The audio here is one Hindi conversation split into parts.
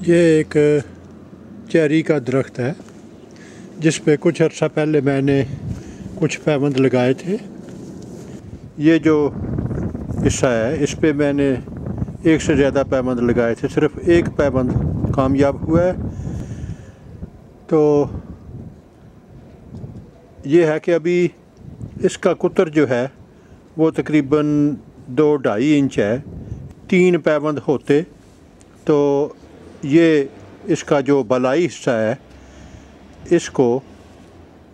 ये एक चेरी का दरख्त है जिस पे कुछ अर्सा पहले मैंने कुछ पैबंद लगाए थे। ये जो हिस्सा है इस पे मैंने एक से ज़्यादा पैबंद लगाए थे, सिर्फ एक पैबंद कामयाब हुआ है। तो ये है कि अभी इसका कुतर जो है वो तकरीबन 2-2.5 इंच है। 3 पैबंद होते तो ये इसका जो बलाई हिस्सा है इसको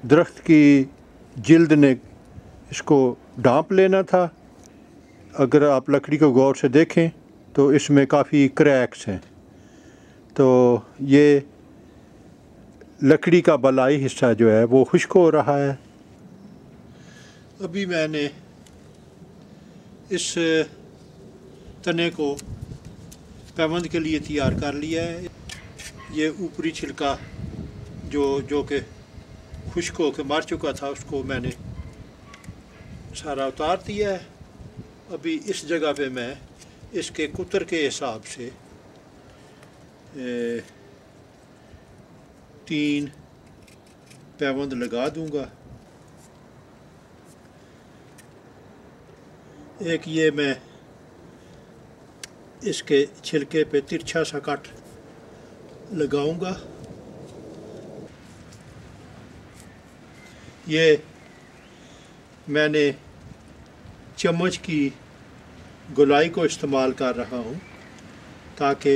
दरख्त की जिल्द ने इसको ढांप लेना था। अगर आप लकड़ी को गौर से देखें तो इसमें काफ़ी क्रैक्स हैं। तो ये लकड़ी का बलाई हिस्सा जो है वो खुश्क हो रहा है। अभी मैंने इस तने को पैबंद के लिए तैयार कर लिया है। ये ऊपरी छिलका जो कि खुश्क हो के मर चुका था उसको मैंने सारा उतार दिया है। अभी इस जगह पे मैं इसके कुतर के हिसाब से 3 पैबंद लगा दूंगा। एक ये मैं इसके छिलके पे तिरछा सा कट लगाऊंगा। ये मैंने चम्मच की गोलाई को इस्तेमाल कर रहा हूँ ताकि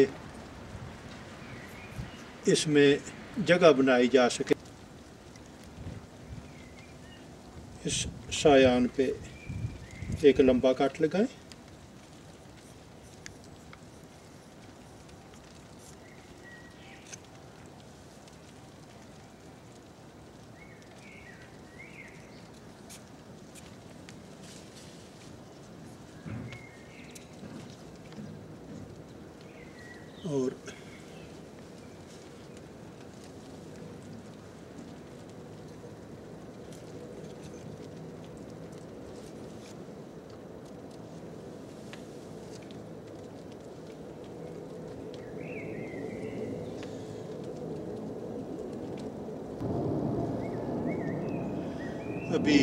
इसमें जगह बनाई जा सके। इस सायान पे एक लंबा कट लगाएं। और अभी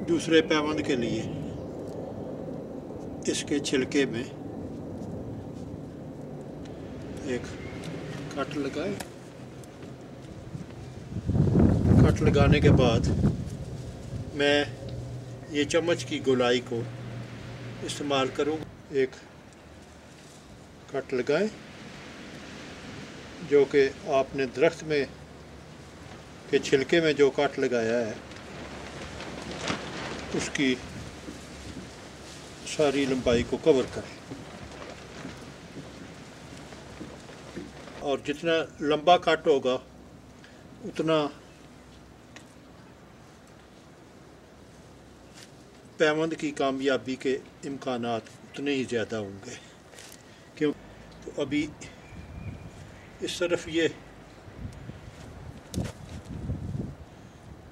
दूसरे पैबंद के लिए इसके छिलके में एक कट लगाए। कट लगाने के बाद मैं ये चम्मच की गोलाई को इस्तेमाल करूँगा। एक कट लगाएं जो कि आपने दरख्त में के छिलके में जो कट लगाया है उसकी सारी लंबाई को कवर करें। और जितना लंबा कट होगा उतना पैबंद की कामयाबी के इम्कानात उतने ही ज़्यादा होंगे। क्यों तो अभी इस तरफ ये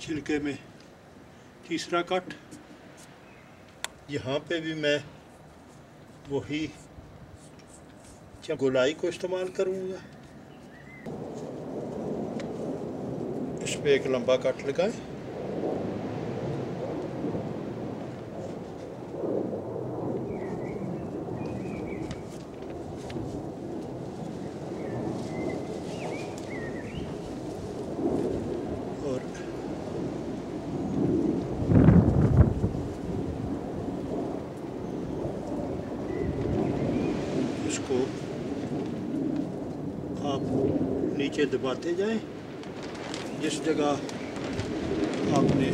छिलके में तीसरा कट, यहाँ पे भी मैं वही गोलाई को इस्तेमाल करूँगा। इस पे एक लंबा कट लगाएं। और इसको आप नीचे दबाते जाएं। जिस जगह आपने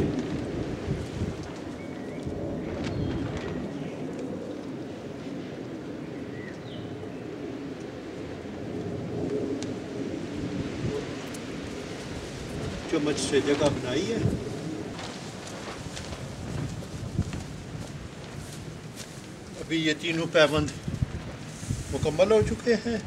चम्मच से जगह बनाई है अभी ये तीनों पैबंद मुकम्मल हो चुके हैं।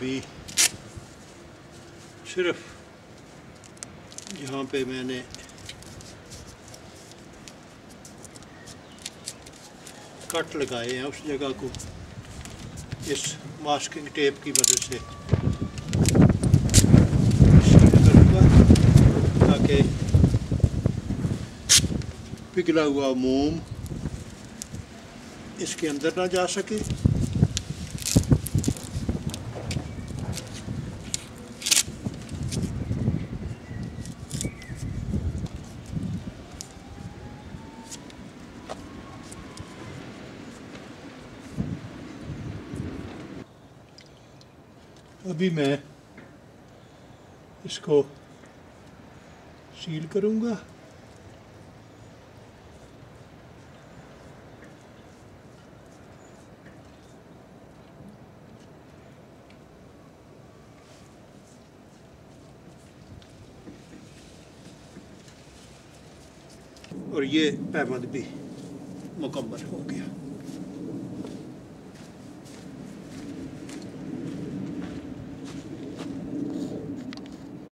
अभी सिर्फ जहाँ पे मैंने कट लगाए हैं उस जगह को इस मास्किंग टेप की मदद से सील करूँगा ताकि पिघला हुआ मोम इसके अंदर ना जा सके। अभी मैं इसको सील करूँगा। और ये पैबंद भी मुकम्मल हो गया।